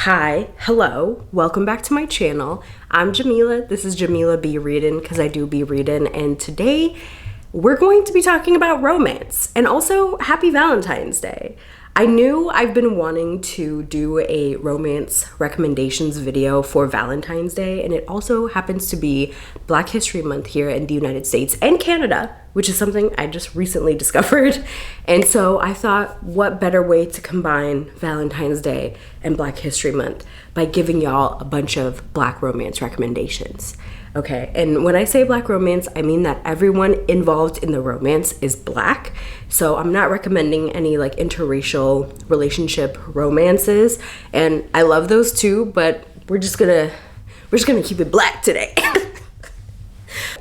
Hi, hello, welcome back to my channel. I'm Jamila. This is JemilaBeReadin because I do be reading, and today we're going to be talking about romance and also happy Valentine's Day. I knew I've been wanting to do a romance recommendations video for Valentine's Day, and it also happens to be Black History Month here in the United States and Canada, which is something I just recently discovered. And so I thought, what better way to combine Valentine's Day and Black History Month by giving y'all a bunch of Black romance recommendations. Okay, and when I say Black romance, I mean that everyone involved in the romance is Black. So I'm not recommending any like interracial relationship romances, and I love those too, but we're just gonna keep it Black today.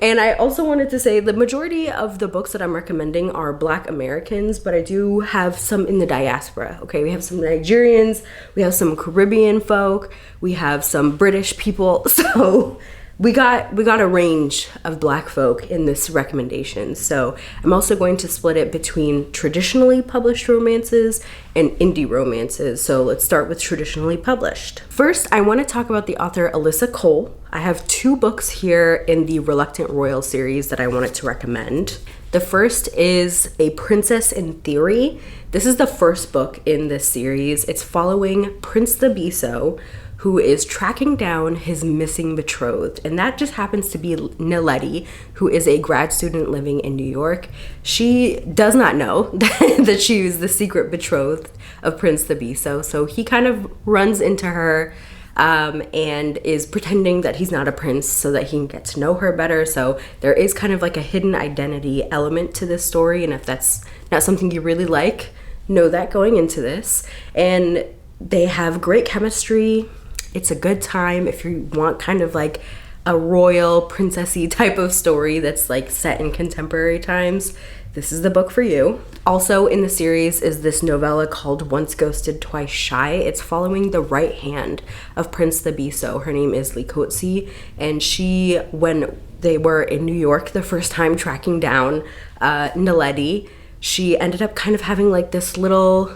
And I also wanted to say the majority of the books that I'm recommending are Black Americans, but I do have some in the diaspora. Okay, we have some Nigerians, we have some Caribbean folk, we have some British people, so we got a range of Black folk in this recommendation. So I'm also going to split it between traditionally published romances and indie romances. So let's start with traditionally published. First, I want to talk about the author Alyssa Cole. I have two books here in the Reluctant Royal series that I wanted to recommend. The first is A Princess in Theory. This is the first book in this series. It's following Prince Thabiso, who is tracking down his missing betrothed. And that just happens to be Naledi, who is a grad student living in New York. She does not know that she is the secret betrothed of Prince Thabiso. So he kind of runs into her and is pretending that he's not a prince so that he can get to know her better. So there is kind of like a hidden identity element to this story. And if that's not something you really like, know that going into this. And they have great chemistry. It's a good time if you want kind of like a royal princessy type of story that's like set in contemporary times. This is the book for you. Also in the series is this novella called Once Ghosted, Twice Shy. It's following the right hand of Prince Thabiso. Her name is Likotsi, and she, when they were in New York the first time tracking down Naledi, she ended up kind of having like this little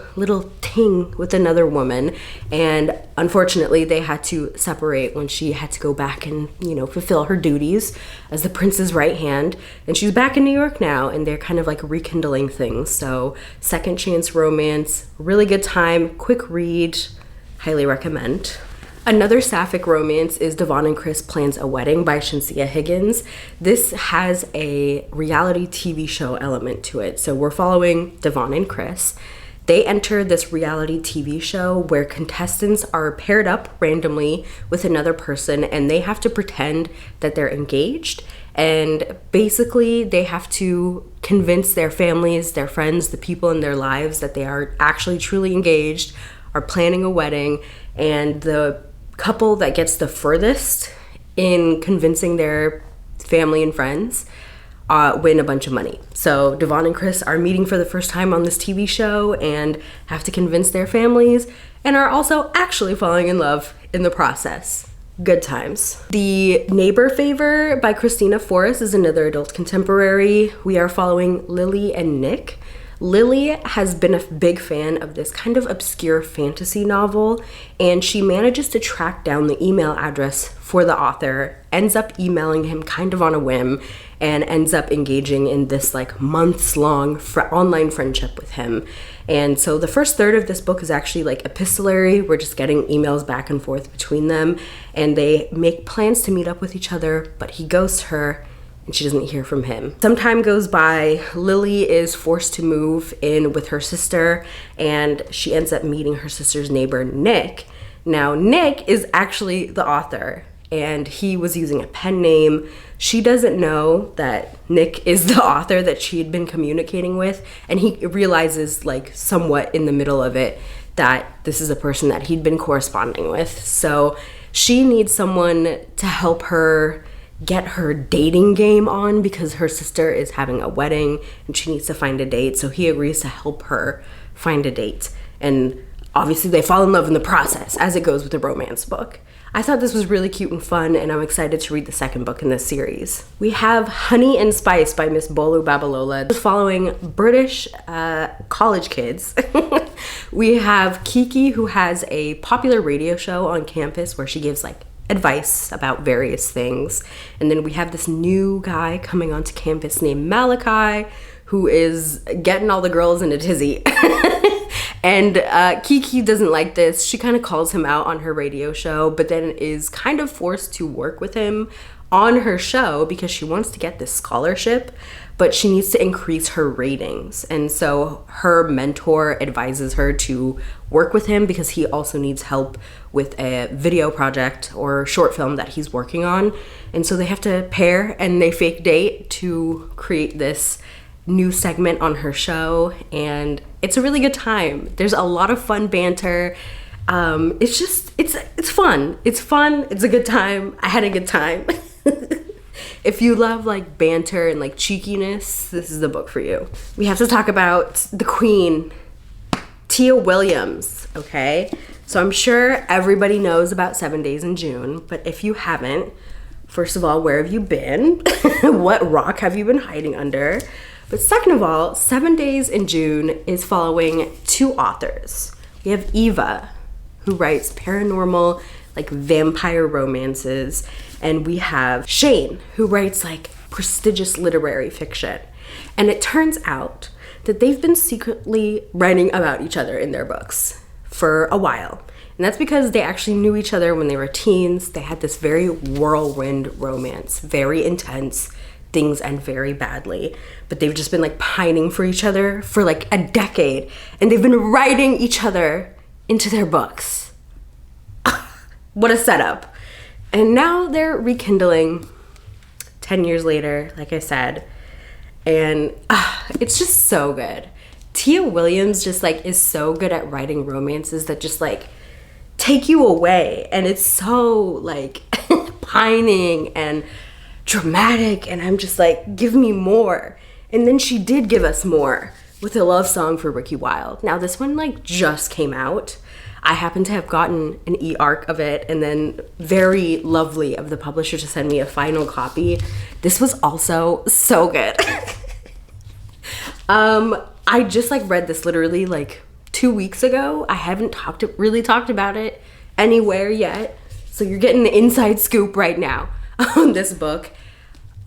ting with another woman, and unfortunately they had to separate when she had to go back and, you know, fulfill her duties as the prince's right hand. And she's back in New York now, and they're kind of like rekindling things. So second chance romance, really good time, quick read, highly recommend. Another sapphic romance is Devon and Chris Plans a Wedding by Shinsia Higgins. This has a reality TV show element to it. So we're following Devon and Chris. They enter this reality TV show where contestants are paired up randomly with another person, and they have to pretend that they're engaged. And basically they have to convince their families, their friends, the people in their lives that they are actually truly engaged, are planning a wedding, and the couple that gets the furthest in convincing their family and friends win a bunch of money. So Devon and Chris are meeting for the first time on this TV show and have to convince their families, and are also actually falling in love in the process. Good times. The Neighbor Favor by Christina Forrest is another adult contemporary. We are following Lily and Nick. Lily has been a big fan of this kind of obscure fantasy novel, and she manages to track down the email address for the author, ends up emailing him kind of on a whim, and ends up engaging in this like months-long online friendship with him. And so the first third of this book is actually like epistolary. We're just getting emails back and forth between them, and they make plans to meet up with each other, but he ghosts her, and she doesn't hear from him. Some time goes by. Lily is forced to move in with her sister, and she ends up meeting her sister's neighbor, Nick. Now, Nick is actually the author, and he was using a pen name. She doesn't know that Nick is the author that she had been communicating with, and he realizes like somewhat in the middle of it that this is a person that he'd been corresponding with. So she needs someone to help her get her dating game on because her sister is having a wedding and she needs to find a date. So he agrees to help her find a date. And obviously they fall in love in the process, as it goes with a romance book. I thought this was really cute and fun, and I'm excited to read the second book in this series. We have Honey and Spice by Miss Bolu Babalola, following British college kids. We have Kiki, who has a popular radio show on campus where she gives like advice about various things. And then we have this new guy coming onto campus named Malachi, who is getting all the girls in a tizzy. And Kiki doesn't like this. She kind of calls him out on her radio show, but then is kind of forced to work with him on her show because she wants to get this scholarship, but she needs to increase her ratings. And so her mentor advises her to work with him because he also needs help with a video project or short film that he's working on. And so they have to pair and they fake date to create this new segment on her show, and it's a really good time. There's a lot of fun banter. It's fun. It's a good time. I had a good time. If you love like banter and like cheekiness, this is the book for you. We have to talk about the queen, Tia Williams, okay? So I'm sure everybody knows about 7 Days in June, but if you haven't, first of all, where have you been? What rock have you been hiding under? But second of all, 7 Days in June is following two authors. We have Eva, who writes paranormal, like vampire romances. And we have Shane, who writes like prestigious literary fiction. And it turns out that they've been secretly writing about each other in their books for a while. And that's because they actually knew each other when they were teens. They had this very whirlwind romance, very intense. Things end very badly, but they've just been like pining for each other for like a decade, and they've been writing each other into their books. What a setup. And now they're rekindling 10 years later, like I said, and it's just so good. Tia Williams just like is so good at writing romances that just like take you away, and it's so like pining and dramatic, and I'm just like, give me more. And then she did give us more with a love song for Ricky Wilde. Now this one like just came out. I happen to have gotten an e-arc of it, and then very lovely of the publisher to send me a final copy. This was also so good. I just like read this literally like 2 weeks ago. I haven't really talked about it anywhere yet, so you're getting the inside scoop right now on this book.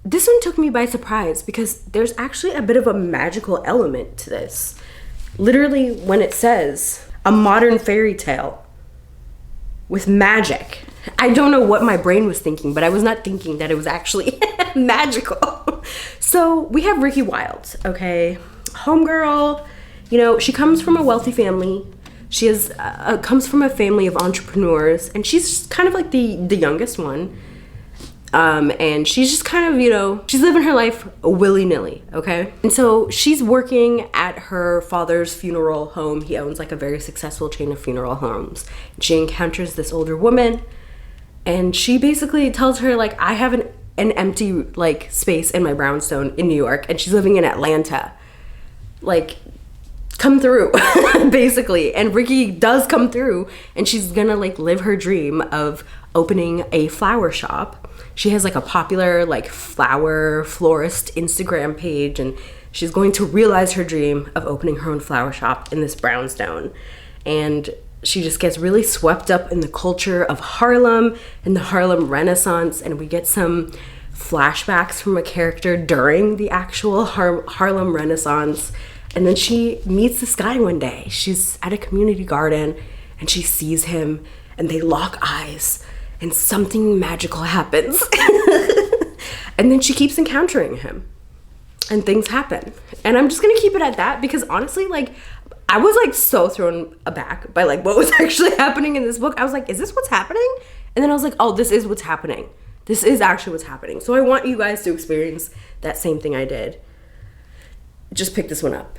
This one took me by surprise because there's actually a bit of a magical element to this. Literally, when it says a modern fairy tale with magic, I don't know what my brain was thinking, but I was not thinking that it was actually magical. So we have Ricky Wilde, okay? Homegirl, you know, she comes from a wealthy family. She comes from a family of entrepreneurs, and she's kind of like the youngest one. And she's just kind of, you know, she's living her life willy-nilly, okay? And so she's working at her father's funeral home. He owns like a very successful chain of funeral homes. She encounters this older woman, and she basically tells her like, I have an empty like space in my brownstone in New York, and she's living in Atlanta. Like, come through, basically. And Ricky does come through, and she's gonna like live her dream of opening a flower shop. She has like a popular like flower florist Instagram page, and she's going to realize her dream of opening her own flower shop in this brownstone. And she just gets really swept up in the culture of Harlem and the Harlem Renaissance, and we get some flashbacks from a character during the actual Harlem Renaissance. And then she meets this guy one day. She's at a community garden, and she sees him, and they lock eyes, and something magical happens. And then she keeps encountering him, and things happen. And I'm just gonna keep it at that because honestly, like, I was like so thrown aback by like what was actually happening in this book. I was like, is this what's happening? And then I was like, oh, this is what's happening. This is actually what's happening. So I want you guys to experience that same thing I did. Just pick this one up.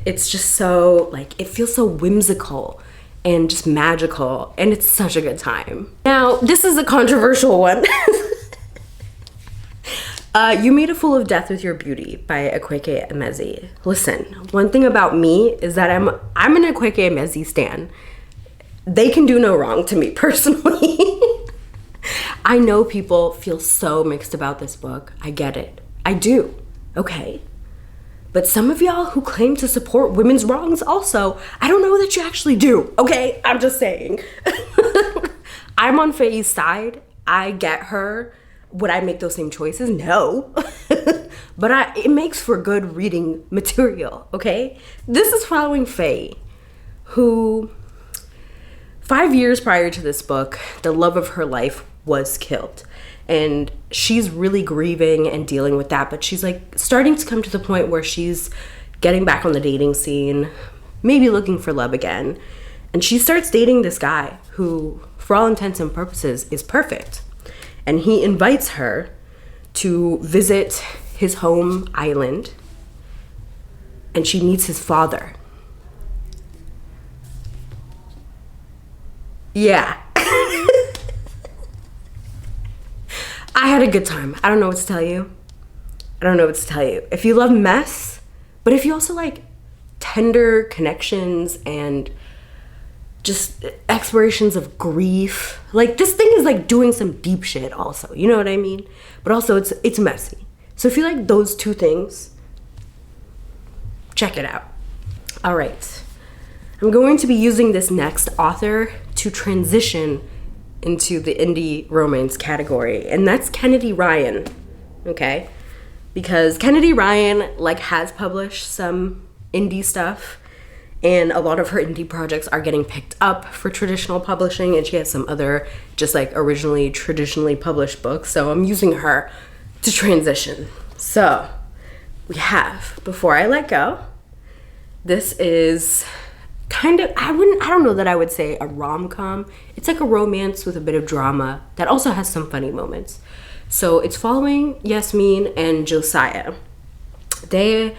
It's just so like, it feels so whimsical and just magical, and it's such a good time. Now, this is a controversial one. You Made a Fool of Death with Your Beauty by Akwaeke Emezi. Listen, one thing about me is that I'm an Akwaeke Emezi stan. they can do no wrong to me personally. I know people feel so mixed about this book. I get it. I do. Okay. But some of y'all who claim to support women's wrongs also, I don't know that you actually do. Okay? I'm just saying. I'm on Faye's side. I get her. Would I make those same choices? No. But it makes for good reading material, okay? This is following Faye, who 5 years prior to this book, the love of her life was killed. And she's really grieving and dealing with that, but she's like starting to come to the point where she's getting back on the dating scene, maybe looking for love again. And she starts dating this guy who, for all intents and purposes, is perfect. And he invites her to visit his home island, and she meets his father. Yeah. I had a good time. I don't know what to tell you. If you love mess, but if you also like tender connections and just explorations of grief, like this thing is like doing some deep shit also, you know what I mean? But also it's messy. So if you like those two things, check it out. All right. I'm going to be using this next author to transition into the indie romance category, and that's Kennedy Ryan, okay? Because Kennedy Ryan like has published some indie stuff, and a lot of her indie projects are getting picked up for traditional publishing, and she has some other just like originally traditionally published books, so I'm using her to transition. So we have Before I Let Go. This is kind of, I don't know that I would say a rom-com. It's like a romance with a bit of drama that also has some funny moments. So it's following Yasmin and Josiah. They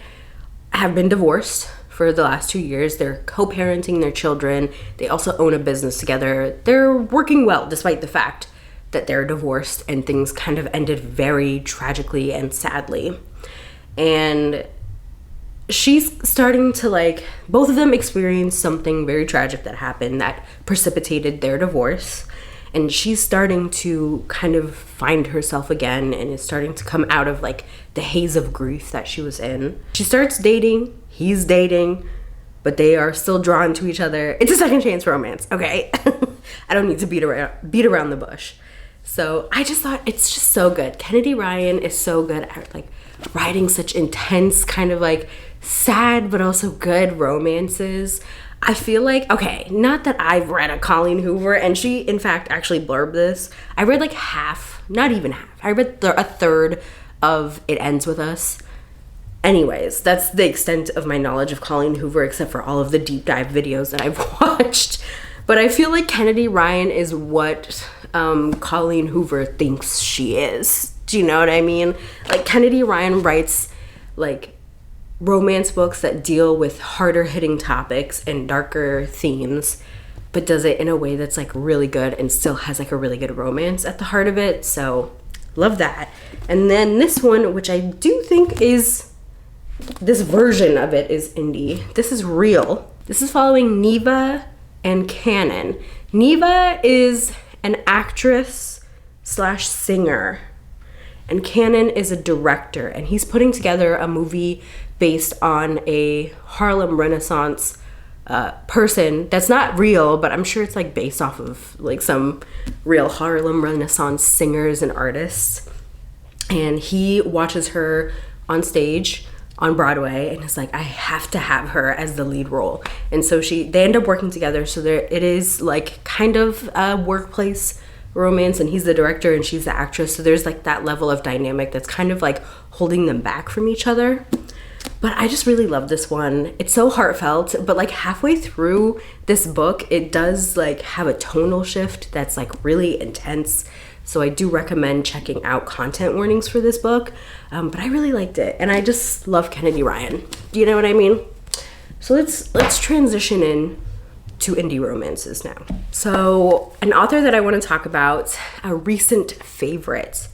have been divorced for the last 2 years. They're co-parenting their children. They also own a business together. They're working well despite the fact that they're divorced, and things kind of ended very tragically and sadly. And she's starting to like, both of them experienced something very tragic that happened that precipitated their divorce. And she's starting to kind of find herself again and is starting to come out of like the haze of grief that she was in. She starts dating, he's dating, but they are still drawn to each other. It's a second chance romance, okay? I don't need to beat around the bush. So I just thought it's just so good. Kennedy Ryan is so good at like writing such intense kind of like sad but also good romances. I feel like, okay, not that I've read a Colleen Hoover, and she in fact actually blurbed this. I read like half, not even half. I read a third of It Ends With Us. Anyways, that's the extent of my knowledge of Colleen Hoover, except for all of the deep dive videos that I've watched. But I feel like Kennedy Ryan is what Colleen Hoover thinks she is. Do you know what I mean? Like Kennedy Ryan writes like romance books that deal with harder hitting topics and darker themes, but does it in a way that's like really good and still has like a really good romance at the heart of it. So love that. And then this one, which I do think is, this version of it is indie. This is Real. This is following Neva and Cannon. Neva is an actress slash singer, and Cannon is a director, and he's putting together a movie based on a Harlem Renaissance person that's not real, but I'm sure it's like based off of like some real Harlem Renaissance singers and artists. And he watches her on stage on Broadway and is like, I have to have her as the lead role. And so they end up working together. So it is like kind of a workplace romance, and he's the director and she's the actress. So there's like that level of dynamic that's kind of like holding them back from each other. But I just really love this one. It's so heartfelt, but like halfway through this book, it does like have a tonal shift that's like really intense. So I do recommend checking out content warnings for this book. But I really liked it, and I just love Kennedy Ryan. Do you know what I mean? So let's transition in to indie romances now. So an author that I want to talk about, a recent favorite,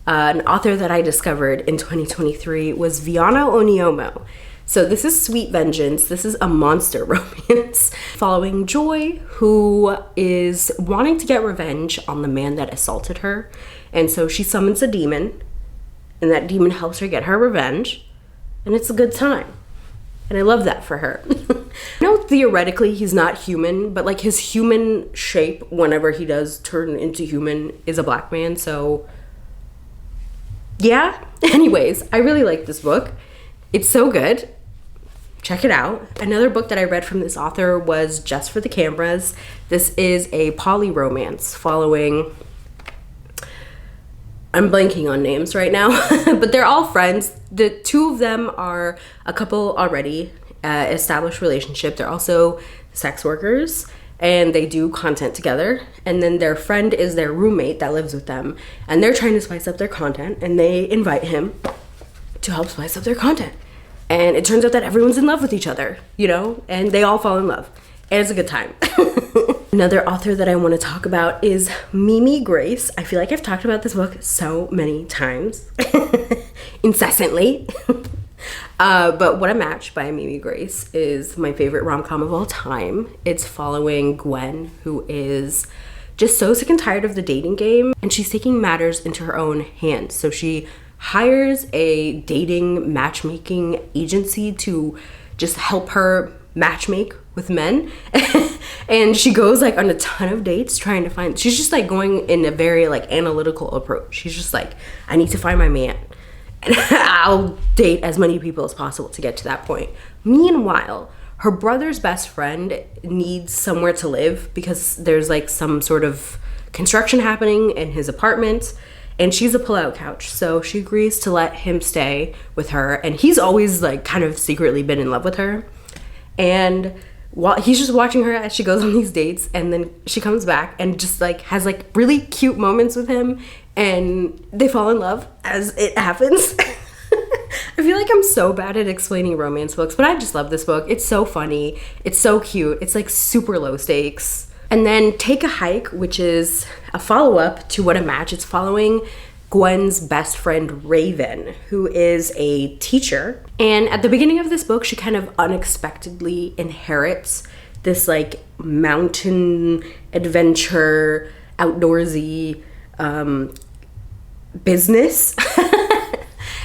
an author that I discovered in 2023 was Viana Oniomo. So this is Sweet Vengeance. This is a monster romance following Joy, who is wanting to get revenge on the man that assaulted her. And so she summons a demon, and that demon helps her get her revenge. And it's a good time. And I love that for her. I know theoretically he's not human, but like his human shape, whenever he does turn into human, is a black man. So yeah. Anyways, I really like this book. It's so good. Check it out. Another book that I read from this author was Just for the Cameras. This is a poly romance following, I'm blanking on names right now, but they're all friends. The two of them are a couple already, established relationship. They're also sex workers, and they do content together. And then their friend is their roommate that lives with them, and they're trying to spice up their content, and they invite him to help spice up their content. And it turns out that everyone's in love with each other, you know, and they all fall in love. And it's a good time. Another author that I want to talk about is Mimi Grace. I feel like I've talked about this book so many times, incessantly. But What a Match by Mimi Grace is my favorite rom-com of all time. It's following Gwen, who is just so sick and tired of the dating game, and she's taking matters into her own hands. So she hires a dating matchmaking agency to just help her matchmake with men. And she goes like on a ton of dates trying to find, she's just like going in a very like analytical approach. She's just like, I need to find my man, and I'll date as many people as possible to get to that point. Meanwhile, her brother's best friend needs somewhere to live because there's like some sort of construction happening in his apartment, and she's a pull-out couch. So she agrees to let him stay with her, and he's always like kind of secretly been in love with her. And while he's just watching her as she goes on these dates, and then she comes back and just like has like really cute moments with him, and they fall in love as it happens. I feel like I'm so bad at explaining romance books, but I just love this book. It's so funny. It's so cute. It's like super low stakes. And then Take a Hike, which is a follow-up to What a Match. It's following Gwen's best friend Raven, who is a teacher. And at the beginning of this book, she kind of unexpectedly inherits this like mountain adventure, outdoorsy business.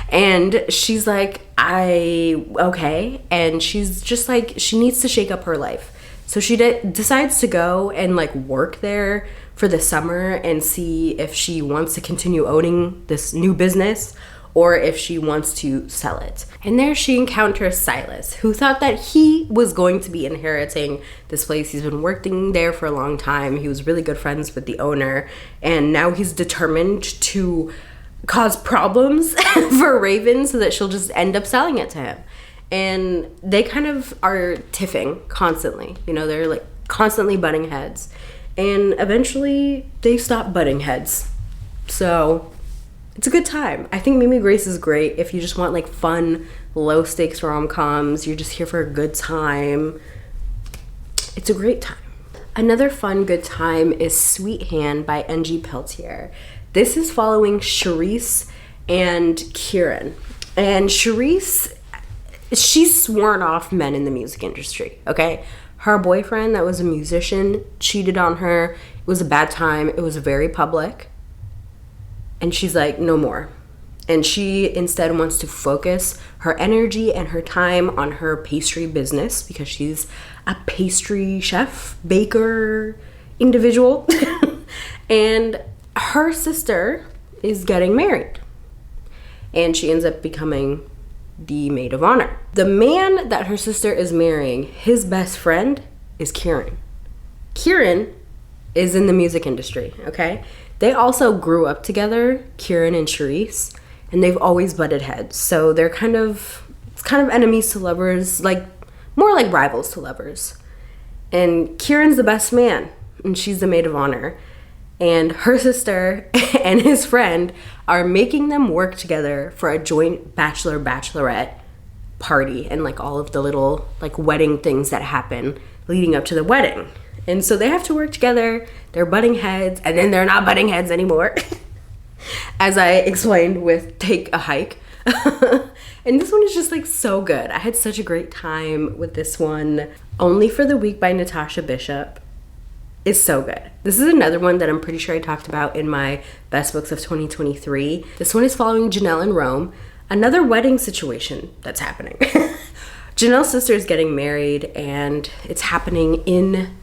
And she's like, okay. And she's just like, she needs to shake up her life. So she decides to go and like work there for the summer and see if she wants to continue owning this new business or if she wants to sell it. And there she encounters Silas, who thought that he was going to be inheriting this place. He's been working there for a long time. He was really good friends with the owner, and now he's determined to cause problems for Raven so that she'll just end up selling it to him. And they kind of are tiffing constantly. You know, they're like constantly butting heads. And eventually they stop butting heads. So it's a good time. I think Mimi Grace is great if you just want like fun, low stakes rom-coms. You're just here for a good time. It's a great time. Another fun good time is Sweet Hand by N.G. Peltier. This is following Charisse and Kieran. And Charisse, she's sworn off men in the music industry, okay? Her boyfriend that was a musician cheated on her. It was a bad time. It was very public. And she's like, no more. And she instead wants to focus her energy and her time on her pastry business because she's a pastry chef, baker, individual. And her sister is getting married. And she ends up becoming the maid of honor. The man that her sister is marrying, his best friend is Kieran. Kieran is in the music industry, okay? They also grew up together, Kieran and Charisse, and they've always butted heads. So they're it's kind of enemies to lovers, like more like rivals to lovers. And Kieran's the best man, and she's the maid of honor. And her sister and his friend are making them work together for a joint bachelorette party and like all of the little like wedding things that happen leading up to the wedding. And so they have to work together. They're butting heads, and then they're not butting heads anymore. As I explained with Take a Hike. And this one is just like so good. I had such a great time with this one. Only for the Week by Natasha Bishop is so good. This is another one that I'm pretty sure I talked about in my best books of 2023. This one is following Janelle and Rome, another wedding situation that's happening. Janelle's sister is getting married and it's happening in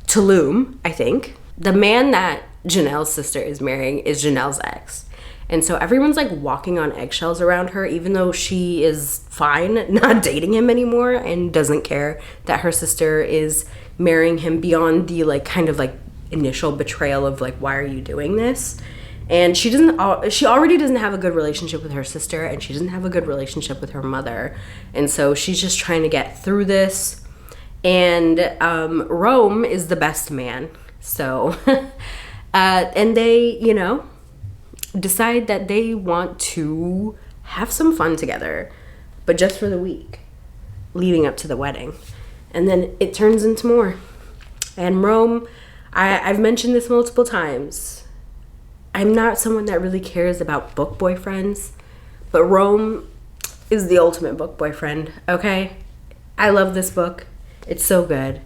Tulum, I think. The man that Janelle's sister is marrying is Janelle's ex. And so everyone's like walking on eggshells around her, even though she is fine not dating him anymore and doesn't care that her sister is marrying him beyond the like kind of like initial betrayal of like, why are you doing this? And she already doesn't have a good relationship with her sister, and she doesn't have a good relationship with her mother. And so she's just trying to get through this. And Rome is the best man. So, and they, you know, decide that they want to have some fun together, but just for the week leading up to the wedding. And then it turns into more. And Rome, I've mentioned this multiple times. I'm not someone that really cares about book boyfriends, but Rome is the ultimate book boyfriend, okay? I love this book. It's so good.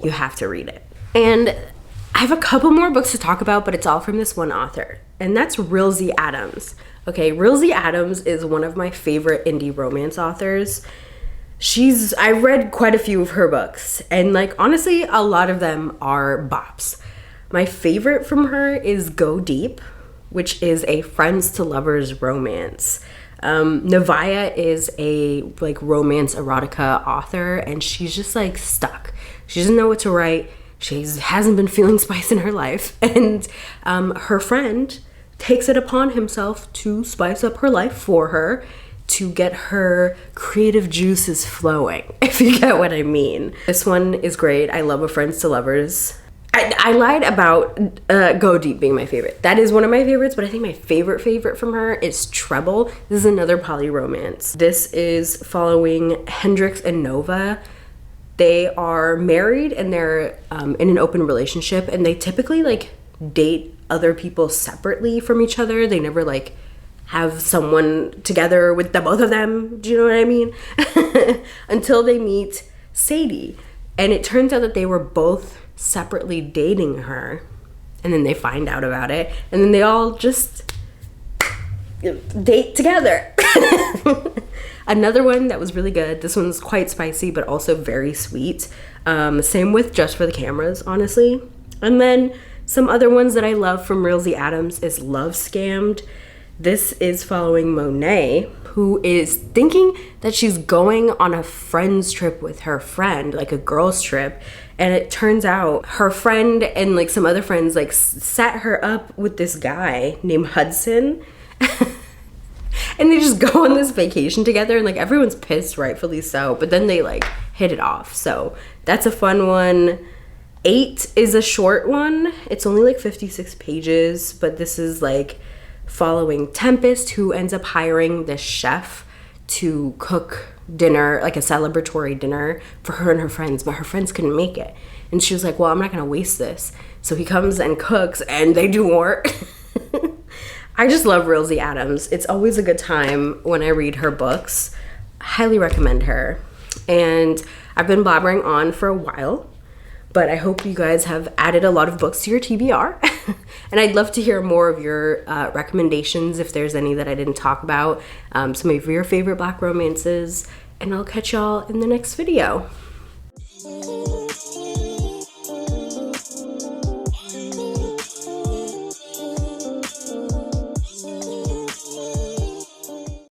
You have to read it. And I have a couple more books to talk about, but it's all from this one author, and that's Rilzy Adams. Okay, Rilzy Adams is one of my favorite indie romance authors. I've read quite a few of her books, and like honestly, a lot of them are bops. My favorite from her is Go Deep, which is a friends to lovers romance. Nevaeh is a like romance erotica author, and she's just like stuck. She doesn't know what to write. She hasn't been feeling spice in her life, and her friend takes it upon himself to spice up her life for her, to get her creative juices flowing, if you get what I mean. This one is great. I love a friends to lovers. I lied about Go Deep being my favorite. That is one of my favorites, but I think my favorite from her is Treble. This is another poly romance. This is following Hendrix and Nova. They are married and they're in an open relationship, and they typically like date other people separately from each other. They never like have someone together with the both of them. Do you know what I mean? Until they meet Sadie. And it turns out that they were both separately dating her, and then they find out about it, and then they all just date together. Another one that was really good. This one's quite spicy, but also very sweet. Same with Just for the Cameras, honestly. And then some other ones that I love from Rilzy Adams is Love Scammed. This is following Monet, who is thinking that she's going on a friend's trip with her friend, like a girl's trip. And it turns out her friend and like some other friends like set her up with this guy named Hudson. And they just go on this vacation together, and like everyone's pissed, rightfully so, but then they like hit it off. So that's a fun one. 8 is a short one. It's only like 56 pages, but this is like following Tempest, who ends up hiring this chef to cook dinner, like a celebratory dinner for her and her friends, but her friends couldn't make it. And she was like, well, I'm not gonna waste this. So he comes and cooks, and they do more. I just love Rilzy Adams. It's always a good time when I read her books. Highly recommend her. And I've been blabbering on for a while, but I hope you guys have added a lot of books to your TBR. And I'd love to hear more of your recommendations if there's any that I didn't talk about. Some of your favorite Black romances. And I'll catch y'all in the next video.